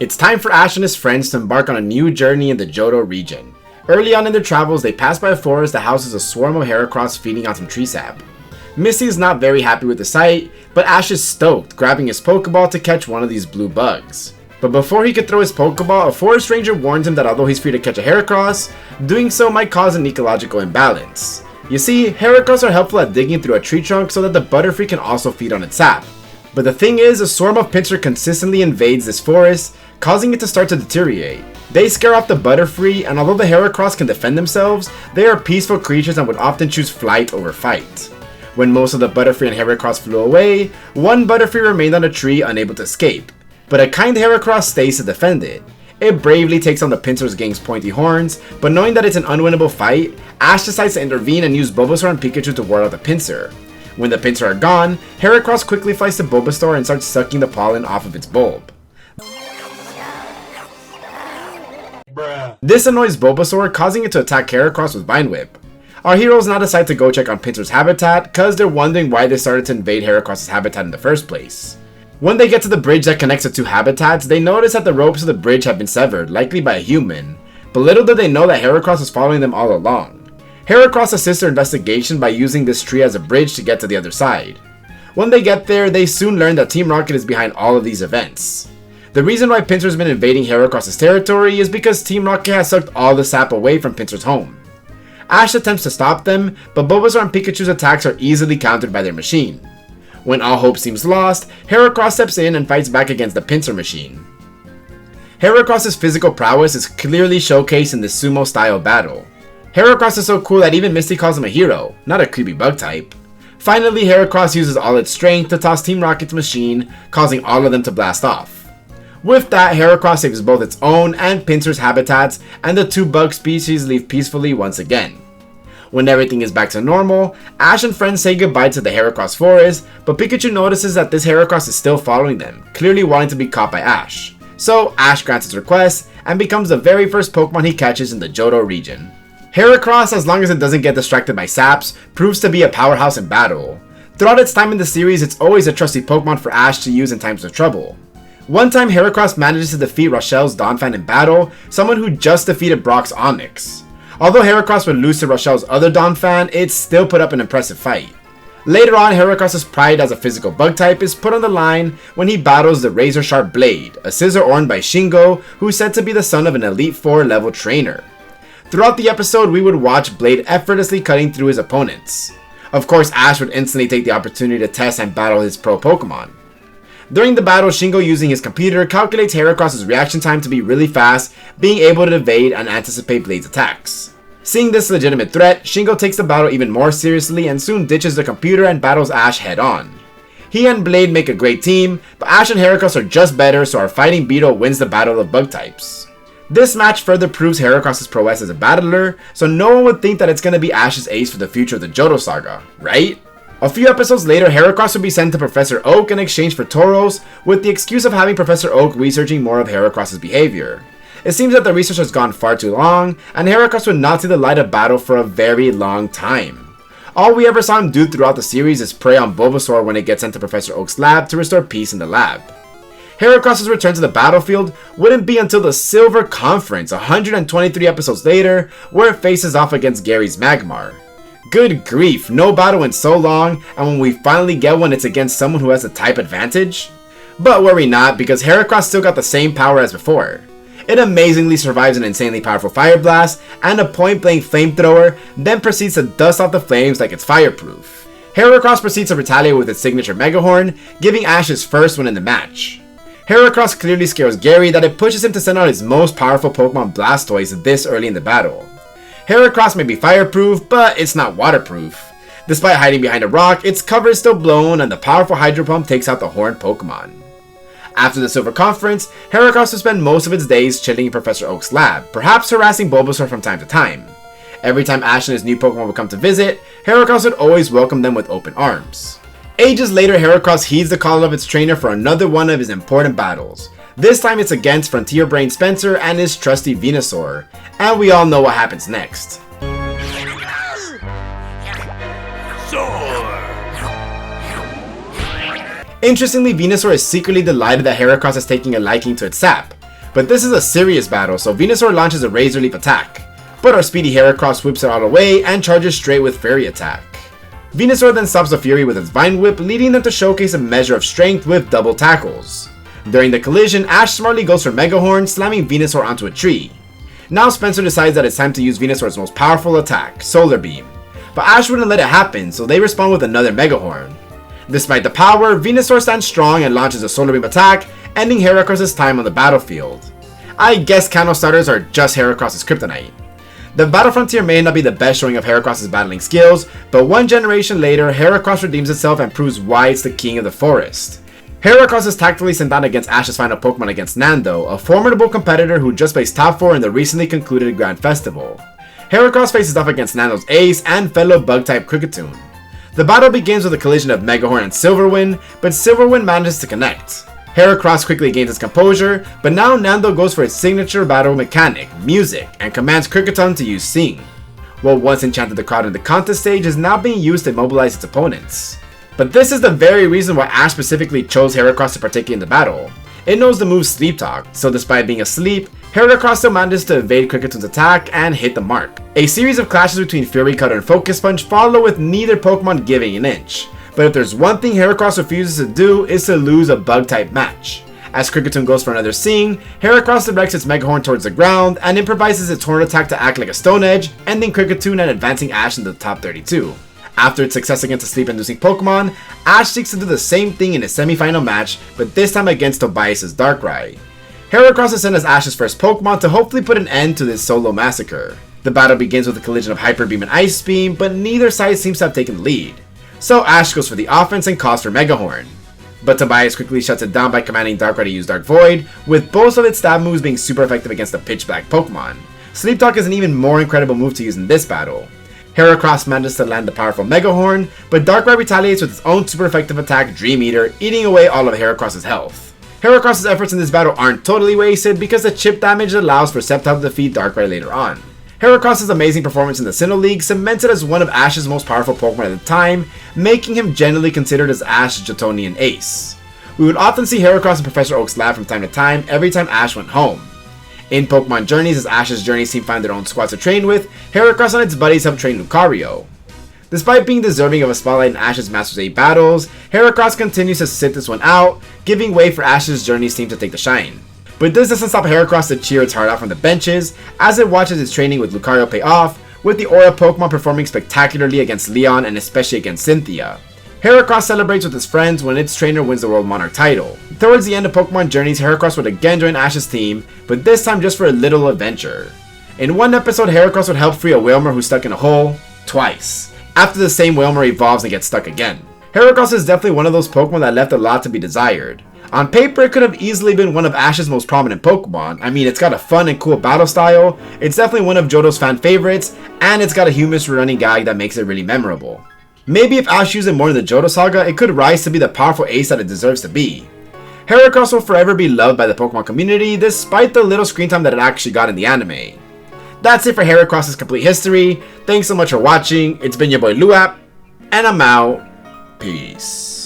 It's time for Ash and his friends to embark on a new journey in the Johto region. Early on in their travels, they pass by a forest that houses a swarm of Heracross feeding on some tree sap. Misty is not very happy with the sight, but Ash is stoked, grabbing his Pokeball to catch one of these blue bugs. But before he could throw his Pokeball, a forest ranger warns him that although he's free to catch a Heracross, doing so might cause an ecological imbalance. You see, Heracross are helpful at digging through a tree trunk so that the Butterfree can also feed on its sap. But the thing is, a swarm of Pinsir consistently invades this forest, causing it to start to deteriorate. They scare off the Butterfree, and although the Heracross can defend themselves, they are peaceful creatures and would often choose flight over fight. When most of the Butterfree and Heracross flew away, one Butterfree remained on a tree unable to escape. But a kind Heracross stays to defend it. It bravely takes on the Pinsir's gang's pointy horns, but knowing that it's an unwinnable fight, Ash decides to intervene and use Bulbasaur and Pikachu to ward out the Pinsir. When the Pinsir are gone, Heracross quickly flies to Bulbasaur and starts sucking the pollen off of its bulb. This annoys Bulbasaur, causing it to attack Heracross with Vine Whip. Our heroes now decide to go check on Pinsir's habitat, cause they're wondering why they started to invade Heracross' habitat in the first place. When they get to the bridge that connects the two habitats, they notice that the ropes of the bridge have been severed, likely by a human, but little do they know that Heracross is following them all along. Heracross assists their investigation by using this tree as a bridge to get to the other side. When they get there, they soon learn that Team Rocket is behind all of these events. The reason why Pinsir's been invading Heracross' territory is because Team Rocket has sucked all the sap away from Pinsir's home. Ash attempts to stop them, but Bulbasaur and Pikachu's attacks are easily countered by their machine. When all hope seems lost, Heracross steps in and fights back against the Pinsir machine. Heracross' physical prowess is clearly showcased in this sumo-style battle. Heracross is so cool that even Misty calls him a hero, not a creepy bug type. Finally, Heracross uses all its strength to toss Team Rocket's machine, causing all of them to blast off. With that, Heracross saves both its own and Pinsir's habitats, and the two bug species leave peacefully once again. When everything is back to normal, Ash and friends say goodbye to the Heracross forest, but Pikachu notices that this Heracross is still following them, clearly wanting to be caught by Ash. So Ash grants his request, and becomes the very first Pokemon he catches in the Johto region. Heracross, as long as it doesn't get distracted by saps, proves to be a powerhouse in battle. Throughout its time in the series, it's always a trusty Pokemon for Ash to use in times of trouble. One time Heracross manages to defeat Rochelle's Donphan in battle, someone who just defeated Brock's Onix. Although Heracross would lose to Rochelle's other Donphan, it still put up an impressive fight. Later on, Heracross' pride as a physical bug type is put on the line when he battles the Razor Sharp Blade, a scissor owned by Shingo, who is said to be the son of an Elite 4 level trainer. Throughout the episode, we would watch Blade effortlessly cutting through his opponents. Of course, Ash would instantly take the opportunity to test and battle his pro Pokemon. During the battle, Shingo, using his computer, calculates Heracross' reaction time to be really fast, being able to evade and anticipate Blade's attacks. Seeing this legitimate threat, Shingo takes the battle even more seriously and soon ditches the computer and battles Ash head on. He and Blade make a great team, but Ash and Heracross are just better, so our fighting Beetle wins the battle of bug types. This match further proves Heracross' prowess as a battler, so no one would think that it's going to be Ash's ace for the future of the Johto saga, right? A few episodes later, Heracross would be sent to Professor Oak in exchange for Tauros, with the excuse of having Professor Oak researching more of Heracross' behavior. It seems that the research has gone far too long, and Heracross would not see the light of battle for a very long time. All we ever saw him do throughout the series is prey on Bulbasaur when it gets sent to Professor Oak's lab to restore peace in the lab. Heracross' return to the battlefield wouldn't be until the Silver Conference 123 episodes later, where it faces off against Gary's Magmar. Good grief, no battle in so long, and when we finally get one, it's against someone who has a type advantage? But worry not, because Heracross still got the same power as before. It amazingly survives an insanely powerful Fire Blast and a point-blank Flamethrower, then proceeds to dust off the flames like it's fireproof. Heracross proceeds to retaliate with its signature Mega Horn, giving Ash his first win in the match. Heracross clearly scares Gary that it pushes him to send out his most powerful Pokemon Blastoise this early in the battle. Heracross may be fireproof, but it's not waterproof. Despite hiding behind a rock, its cover is still blown and the powerful Hydro Pump takes out the horned Pokemon. After the Silver Conference, Heracross would spend most of its days chilling in Professor Oak's lab, perhaps harassing Bulbasaur from time to time. Every time Ash and his new Pokemon would come to visit, Heracross would always welcome them with open arms. Ages later, Heracross heeds the call of its trainer for another one of his important battles. This time it's against Frontier Brain Spencer and his trusty Venusaur, and we all know what happens next. Interestingly, Venusaur is secretly delighted that Heracross is taking a liking to its sap. But this is a serious battle, so Venusaur launches a Razor Leaf attack, but our speedy Heracross whips it all away and charges straight with Fairy Attack. Venusaur then stops the Fury with its Vine Whip, leading them to showcase a measure of strength with double tackles. During the collision, Ash smartly goes for Mega Horn, slamming Venusaur onto a tree. Now Spencer decides that it's time to use Venusaur's most powerful attack, Solar Beam. But Ash wouldn't let it happen, so they respond with another Mega Horn. Despite the power, Venusaur stands strong and launches a Solar Beam attack, ending Heracross' time on the battlefield. I guess Kano starters are just Heracross' kryptonite. The Battle Frontier may not be the best showing of Heracross' battling skills, but one generation later, Heracross redeems itself and proves why it's the king of the forest. Heracross is tactfully sent down against Ash's final Pokemon against Nando, a formidable competitor who just placed top 4 in the recently concluded Grand Festival. Heracross faces off against Nando's ace and fellow Bug-type Kricketune. The battle begins with a collision of Megahorn and Silverwind, but Silverwind manages to connect. Heracross quickly gains its composure, but now Nando goes for its signature battle mechanic, Music, and commands Kricketune to use Sing. What once enchanted the crowd in the contest stage is now being used to immobilize its opponents. But this is the very reason why Ash specifically chose Heracross to partake in the battle. It knows the move Sleep Talk, so despite being asleep, Heracross still manages to evade Kricketune's attack and hit the mark. A series of clashes between Fury Cutter and Focus Punch follow with neither Pokemon giving an inch. But if there's one thing Heracross refuses to do, is to lose a Bug-type match. As Kricketune goes for another Sing, Heracross directs its Mega Horn towards the ground and improvises its Horn attack to act like a Stone Edge, ending Kricketune and advancing Ash into the top 32. After its success against a sleep-inducing Pokemon, Ash seeks to do the same thing in his semi-final match, but this time against Tobias' Darkrai. Heracross is sent as Ash's first Pokemon to hopefully put an end to this solo massacre. The battle begins with a collision of Hyper Beam and Ice Beam, but neither side seems to have taken the lead. So Ash goes for the offense and calls for Mega Horn. But Tobias quickly shuts it down by commanding Darkrai to use Dark Void, with both of its stab moves being super effective against the Pitch Black Pokemon. Sleep Talk is an even more incredible move to use in this battle. Heracross manages to land the powerful Mega Horn, but Darkrai retaliates with its own super effective attack, Dream Eater, eating away all of Heracross' health. Heracross' efforts in this battle aren't totally wasted because the chip damage allows for Sceptile to defeat Darkrai later on. Heracross' amazing performance in the Sinnoh League cemented as one of Ash's most powerful Pokemon at the time, making him generally considered as Ash's Johtonian ace. We would often see Heracross in Professor Oak's lab from time to time every time Ash went home. In Pokemon Journeys, as Ash's Journeys team find their own squads to train with, Heracross and its buddies help train Lucario. Despite being deserving of a spotlight in Ash's Masters 8 battles, Heracross continues to sit this one out, giving way for Ash's Journeys team to take the shine. But this doesn't stop Heracross to cheer its heart out from the benches, as it watches its training with Lucario pay off, with the Aura Pokemon performing spectacularly against Leon and especially against Cynthia. Heracross celebrates with his friends when its trainer wins the World Monarch title. Towards the end of Pokemon Journeys, Heracross would again join Ash's team, but this time just for a little adventure. In one episode, Heracross would help free a Wailmer who's stuck in a hole, twice, after the same Wailmer evolves and gets stuck again. Heracross is definitely one of those Pokemon that left a lot to be desired. On paper, it could have easily been one of Ash's most prominent Pokemon. I mean, it's got a fun and cool battle style, it's definitely one of Johto's fan favorites, and it's got a humorous running gag that makes it really memorable. Maybe if Ash used it more in the Johto saga, it could rise to be the powerful ace that it deserves to be. Heracross will forever be loved by the Pokemon community, despite the little screen time that it actually got in the anime. That's it for Heracross' complete history. Thanks so much for watching. It's been your boy LUAPER, and I'm out. Peace.